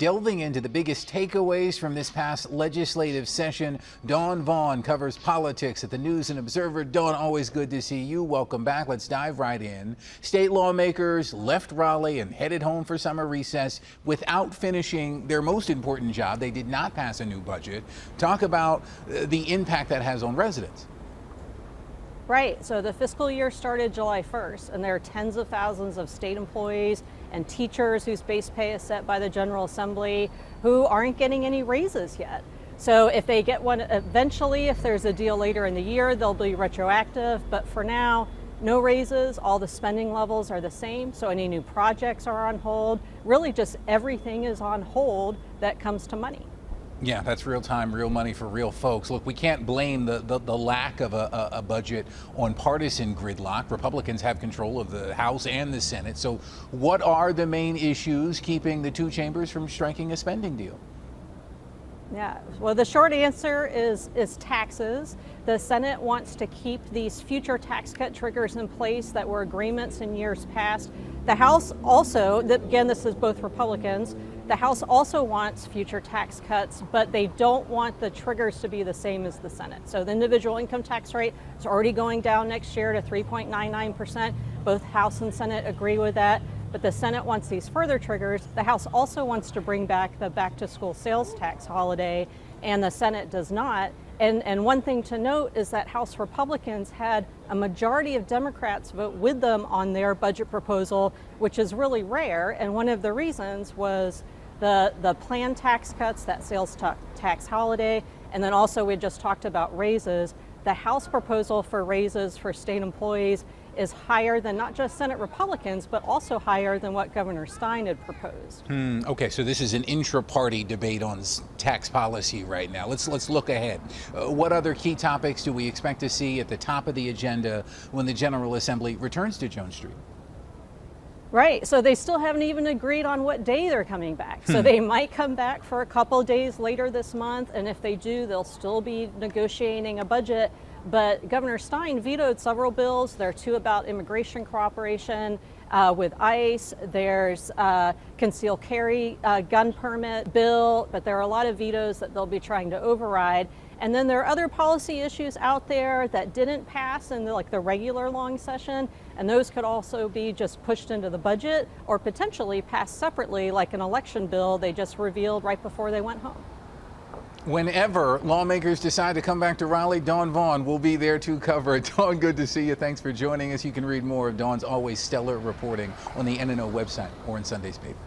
delving into the biggest takeaways from this past legislative session. Dawn Vaughn covers politics at the News and Observer. Dawn, always good to see you. Welcome back. Let's dive right in. State lawmakers left Raleigh and headed home for summer recess without finishing their most important job. They did not pass a new budget. Talk about the impact that has on residents. Right, so the fiscal year started July 1st, and there are tens of thousands of state employees and teachers whose base pay is set by the General Assembly who aren't getting any raises yet. So if they get one eventually, if there's a deal later in the year, they'll be retroactive. But for now, no raises, all the spending levels are the same. So any new projects are on hold. Really just everything is on hold that comes to money. Yeah, that's real time, real money for real folks. Look, we can't blame the lack of a budget on partisan gridlock. Republicans have control of the House and the Senate. So what are the main issues keeping the two chambers from striking a spending deal? Yeah, well, the short answer is taxes. The Senate wants to keep these future tax cut triggers in place that were agreements in years past. The House also, again, this is both Republicans, the House also wants future tax cuts, but they don't want the triggers to be the same as the Senate. So the individual income tax rate is already going down next year to 3.99%. Both House and Senate agree with that. But the Senate wants these further triggers. The House also wants to bring back the back-to-school sales tax holiday, and the Senate does not. And one thing to note is that House Republicans had a majority of Democrats vote with them on their budget proposal, which is really rare. And one of the reasons was the planned tax cuts, that sales tax holiday, and then also we just talked about raises. The House proposal for raises for state employees is higher than not just Senate Republicans, but also higher than what Governor Stein had proposed. Okay, so this is an intra-party debate on tax policy right now. Let's look ahead. What other key topics do we expect to see at the top of the agenda when the General Assembly returns to Jones Street? Right, so they still haven't even agreed on what day they're coming back. So they might come back for a couple days later this month, and if they do, they'll still be negotiating a budget. But Governor Stein vetoed several bills. There are two about immigration cooperation with ICE. There's concealed carry gun permit bill, but there are a lot of vetoes that they'll be trying to override. And then there are other policy issues out there that didn't pass in the regular long session, and those could also be just pushed into the budget or potentially passed separately, like an election bill they just revealed right before they went home. Whenever lawmakers decide to come back to Raleigh, Dawn Vaughn will be there to cover it. Dawn, good to see you. Thanks for joining us. You can read more of Dawn's always stellar reporting on the NNO website or in Sunday's paper.